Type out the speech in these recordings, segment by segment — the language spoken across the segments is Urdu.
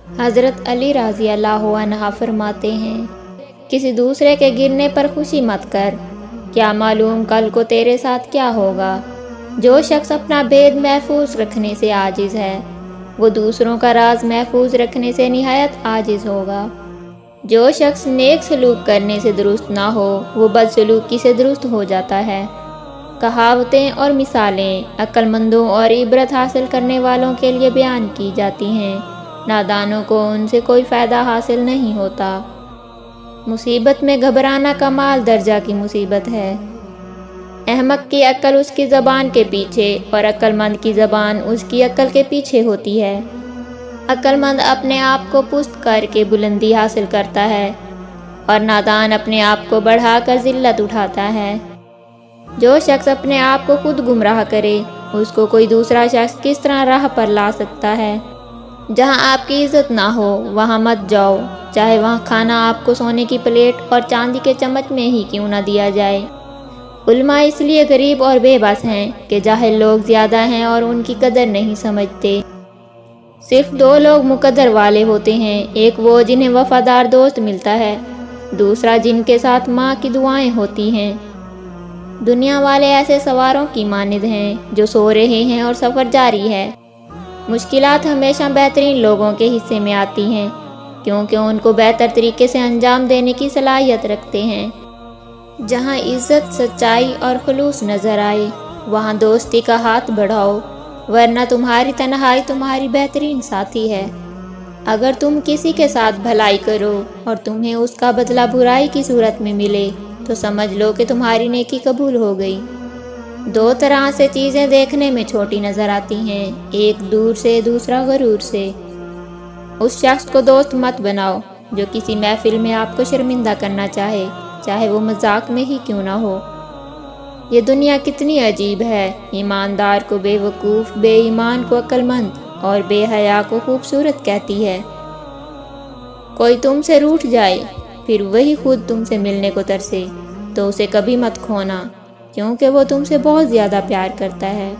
حضرت علی رضی اللہ عنہ فرماتے ہیں، کسی دوسرے کے گرنے پر خوشی مت کر، کیا معلوم کل کو تیرے ساتھ کیا ہوگا۔ جو شخص اپنا بید محفوظ رکھنے سے عاجز ہے، وہ دوسروں کا راز محفوظ رکھنے سے نہایت عاجز ہوگا۔ جو شخص نیک سلوک کرنے سے درست نہ ہو، وہ بد سلوکی سے درست ہو جاتا ہے۔ کہاوتیں اور مثالیں عقل مندوں اور عبرت حاصل کرنے والوں کے لیے بیان کی جاتی ہیں، نادانوں کو ان سے کوئی فائدہ حاصل نہیں ہوتا۔ مصیبت میں گھبرانا کمال درجہ کی مصیبت ہے۔ احمق کی عقل اس کی زبان کے پیچھے اور عقل مند کی زبان اس کی عقل کے پیچھے ہوتی ہے۔ عقل مند اپنے آپ کو پست کر کے بلندی حاصل کرتا ہے، اور نادان اپنے آپ کو بڑھا کر ذلت اٹھاتا ہے۔ جو شخص اپنے آپ کو خود گمراہ کرے، اس کو کوئی دوسرا شخص کس طرح راہ پر لا سکتا ہے۔ جہاں آپ کی عزت نہ ہو وہاں مت جاؤ، چاہے وہاں کھانا آپ کو سونے کی پلیٹ اور چاندی کے چمچ میں ہی کیوں نہ دیا جائے۔ علماء اس لیے غریب اور بے بس ہیں کہ جاہل لوگ زیادہ ہیں اور ان کی قدر نہیں سمجھتے۔ صرف دو لوگ مقدر والے ہوتے ہیں، ایک وہ جنہیں وفادار دوست ملتا ہے، دوسرا جن کے ساتھ ماں کی دعائیں ہوتی ہیں۔ دنیا والے ایسے سواروں کی مانند ہیں جو سو رہے ہیں اور سفر جاری ہے۔ مشکلات ہمیشہ بہترین لوگوں کے حصے میں آتی ہیں، کیونکہ ان کو بہتر طریقے سے انجام دینے کی صلاحیت رکھتے ہیں۔ جہاں عزت، سچائی اور خلوص نظر آئے، وہاں دوستی کا ہاتھ بڑھاؤ، ورنہ تمہاری تنہائی تمہاری بہترین ساتھی ہے۔ اگر تم کسی کے ساتھ بھلائی کرو اور تمہیں اس کا بدلہ برائی کی صورت میں ملے، تو سمجھ لو کہ تمہاری نیکی قبول ہو گئی۔ دو طرح سے چیزیں دیکھنے میں چھوٹی نظر آتی ہیں، ایک دور سے، دوسرا غرور سے۔ اس شخص کو دوست مت بناؤ جو کسی محفل میں آپ کو شرمندہ کرنا چاہے وہ مذاق میں ہی کیوں نہ ہو۔ یہ دنیا کتنی عجیب ہے، ایماندار کو بے وقوف، بے ایمان کو عقل مند اور بے حیا کو خوبصورت کہتی ہے۔ کوئی تم سے روٹھ جائے، پھر وہی خود تم سے ملنے کو ترسے، تو اسے کبھی مت کھونا، کیونکہ وہ تم سے بہت زیادہ پیار کرتا ہے۔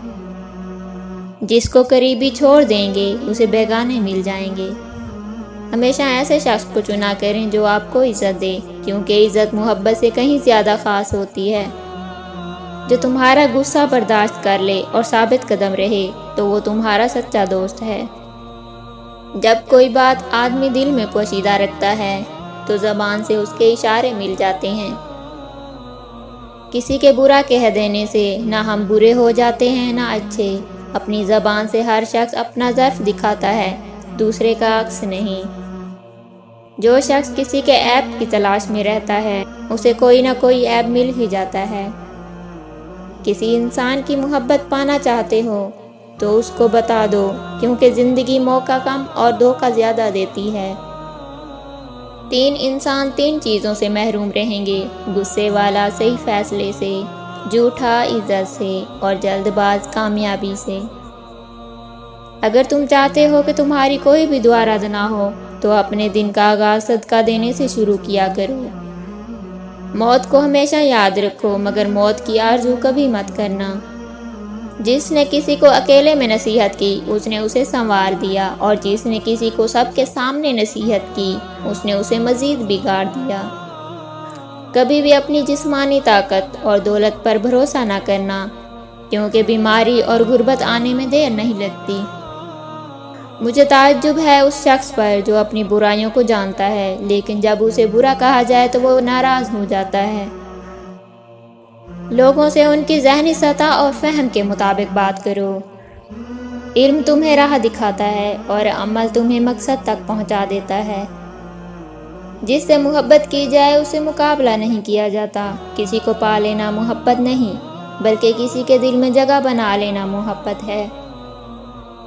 جس کو قریبی چھوڑ دیں گے، اسے بیگانے مل جائیں گے۔ ہمیشہ ایسے شخص کو چنا کریں جو آپ کو عزت دے، کیونکہ عزت محبت سے کہیں زیادہ خاص ہوتی ہے۔ جو تمہارا غصہ برداشت کر لے اور ثابت قدم رہے، تو وہ تمہارا سچا دوست ہے۔ جب کوئی بات آدمی دل میں پوشیدہ رکھتا ہے، تو زبان سے اس کے اشارے مل جاتے ہیں۔ کسی کے برا کہہ دینے سے نہ ہم برے ہو جاتے ہیں نہ اچھے۔ اپنی زبان سے ہر شخص اپنا ضعف دکھاتا ہے، دوسرے کا عکس نہیں۔ جو شخص کسی کے عیب کی تلاش میں رہتا ہے، اسے کوئی نہ کوئی عیب مل ہی جاتا ہے۔ کسی انسان کی محبت پانا چاہتے ہو تو اس کو بتا دو، کیونکہ زندگی موقع کم اور دھوکہ زیادہ دیتی ہے۔ تین انسان تین چیزوں سے محروم رہیں گے: غصے والا صحیح فیصلے سے، جھوٹا عزت سے، اور جلد باز کامیابی سے۔ اگر تم چاہتے ہو کہ تمہاری کوئی بھی دعا رد نہ ہو، تو اپنے دن کا آغاز صدقہ دینے سے شروع کیا کرو۔ موت کو ہمیشہ یاد رکھو، مگر موت کی آرزو کبھی مت کرنا۔ جس نے کسی کو اکیلے میں نصیحت کی، اس نے اسے سنوار دیا، اور جس نے کسی کو سب کے سامنے نصیحت کی، اس نے اسے مزید بگاڑ دیا۔ کبھی بھی اپنی جسمانی طاقت اور دولت پر بھروسہ نہ کرنا، کیونکہ بیماری اور غربت آنے میں دیر نہیں لگتی۔ مجھے تعجب ہے اس شخص پر جو اپنی برائیوں کو جانتا ہے، لیکن جب اسے برا کہا جائے تو وہ ناراض ہو جاتا ہے۔ لوگوں سے ان کی ذہنی سطح اور فہم کے مطابق بات کرو۔ علم تمہیں راہ دکھاتا ہے اور عمل تمہیں مقصد تک پہنچا دیتا ہے۔ جس سے محبت کی جائے اسے مقابلہ نہیں کیا جاتا۔ کسی کو پا لینا محبت نہیں، بلکہ کسی کے دل میں جگہ بنا لینا محبت ہے۔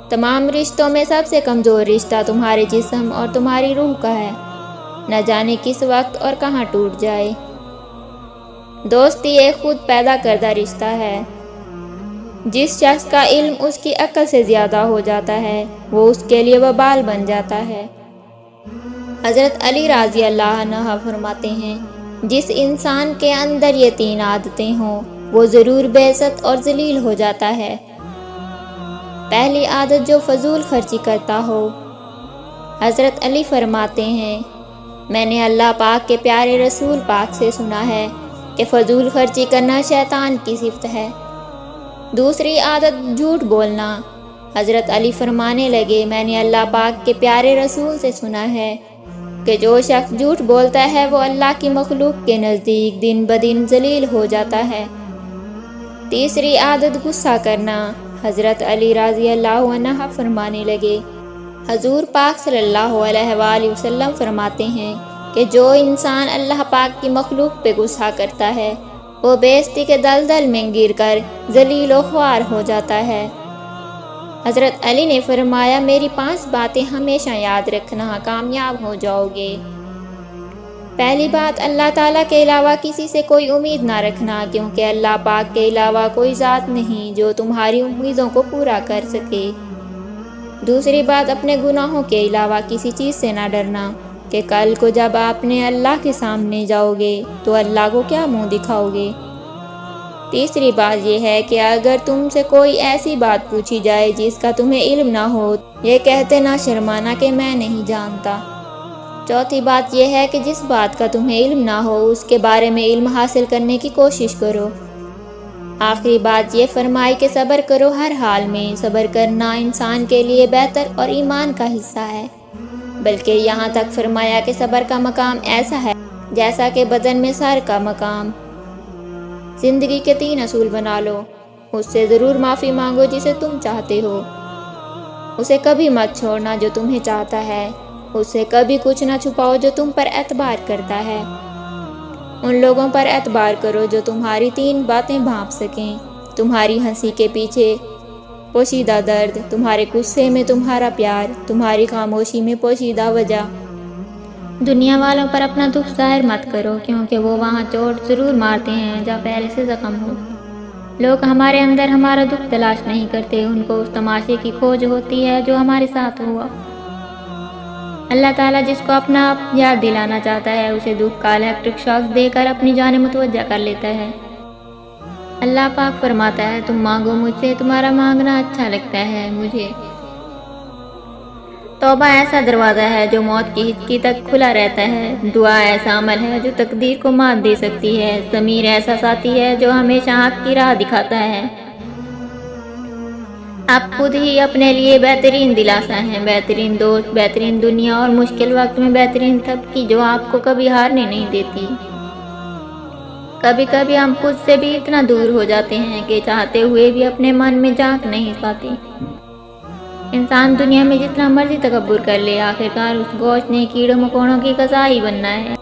تمام رشتوں میں سب سے کمزور رشتہ تمہارے جسم اور تمہاری روح کا ہے، نہ جانے کس وقت اور کہاں ٹوٹ جائے۔ دوستی ایک خود پیدا کردہ رشتہ ہے۔ جس شخص کا علم اس کی عقل سے زیادہ ہو جاتا ہے، وہ اس کے لیے وبال بن جاتا ہے۔ حضرت علی رضی اللہ عنہ فرماتے ہیں، جس انسان کے اندر یہ تین عادتیں ہوں، وہ ضرور بے عزت اور ذلیل ہو جاتا ہے۔ پہلی عادت، جو فضول خرچی کرتا ہو۔ حضرت علی فرماتے ہیں میں نے اللہ پاک کے پیارے رسول پاک سے سنا ہے کہ فضول خرچی کرنا شیطان کی صفت ہے۔ دوسری عادت جھوٹ بولنا۔ حضرت علی فرمانے لگے میں نے اللہ پاک کے پیارے رسول سے سنا ہے کہ جو شخص جھوٹ بولتا ہے وہ اللہ کی مخلوق کے نزدیک دن بدن ذلیل ہو جاتا ہے۔ تیسری عادت غصہ کرنا۔ حضرت علی رضی اللہ عنہ فرمانے لگے حضور پاک صلی اللہ علیہ وآلہ وسلم فرماتے ہیں کہ جو انسان اللہ پاک کی مخلوق پہ غصہ کرتا ہے وہ بے عزتی کے دلدل میں گر کر ذلیل و خوار ہو جاتا ہے۔ حضرت علی نے فرمایا میری 5 باتیں ہمیشہ یاد رکھنا، کامیاب ہو جاؤ گے۔ پہلی بات، اللہ تعالیٰ کے علاوہ کسی سے کوئی امید نہ رکھنا، کیونکہ اللہ پاک کے علاوہ کوئی ذات نہیں جو تمہاری امیدوں کو پورا کر سکے۔ دوسری بات، اپنے گناہوں کے علاوہ کسی چیز سے نہ ڈرنا کہ کل کو جب آپ نے اللہ کے سامنے جاؤ گے تو اللہ کو کیا منہ دکھاؤ گے۔ تیسری بات یہ ہے کہ اگر تم سے کوئی ایسی بات پوچھی جائے جس کا تمہیں علم نہ ہو، یہ کہتے نہ شرمانا کہ میں نہیں جانتا۔ چوتھی بات یہ ہے کہ جس بات کا تمہیں علم نہ ہو اس کے بارے میں علم حاصل کرنے کی کوشش کرو۔ آخری بات یہ فرمائی کہ صبر کرو ہر حال میں۔ صبر کرنا انسان کے لیے بہتر اور ایمان کا حصہ ہے، بلکہ یہاں تک فرمایا کہ صبر کا مقام ایسا ہے جیسا کہ بدن میں سر کا مقام۔ زندگی کے 3 اصول بنا لو۔ اس سے ضرور معافی مانگو جسے تم چاہتے ہو، اسے کبھی مت چھوڑنا جو تمہیں چاہتا ہے، اس سے کبھی کچھ نہ چھپاؤ جو تم پر اعتبار کرتا ہے، ان لوگوں پر اعتبار کرو جو تمہاری 3 باتیں بھانپ سکیں، تمہاری ہنسی کے پیچھے پوشیدہ درد، تمہارے غصے میں تمہارا پیار، تمہاری خاموشی میں پوشیدہ وجہ۔ دنیا والوں پر اپنا دکھ ظاہر مت کرو، کیونکہ وہ وہاں چوٹ ضرور مارتے ہیں جہاں پہلے سے زخم ہو۔ لوگ ہمارے اندر ہمارا دکھ تلاش نہیں کرتے، ان کو اس تماشے کی کھوج ہوتی ہے جو ہمارے ساتھ ہوا۔ اللہ تعالیٰ جس کو اپنا آپ یاد دلانا چاہتا ہے اسے دکھ کا الیکٹرک شاک دے کر اپنی جانب متوجہ کر لیتا ہے۔ اللہ پاک فرماتا ہے تم مانگو مجھ سے، تمہارا مانگنا اچھا لگتا ہے مجھے۔ توبہ ایسا دروازہ ہے جو موت کی ہچکی تک کھلا رہتا ہے۔ دعا ایسا عمل ہے جو تقدیر کو مات دے سکتی ہے۔ ضمیر ایسا ساتھی ہے جو ہمیشہ حق کی راہ دکھاتا ہے۔ آپ خود ہی اپنے لیے بہترین دلاسا ہیں، بہترین دوست، بہترین دنیا اور مشکل وقت میں بہترین تھپکی جو آپ کو کبھی ہارنے نہیں دیتی۔ کبھی کبھی ہم خود سے بھی اتنا دور ہو جاتے ہیں کہ چاہتے ہوئے بھی اپنے من میں جھانک نہیں پاتے۔ انسان دنیا میں جتنا مرضی تکبر کر لے، آخرکار اس گوشت نے کیڑوں مکوڑوں کی غذا ہی بننا ہے۔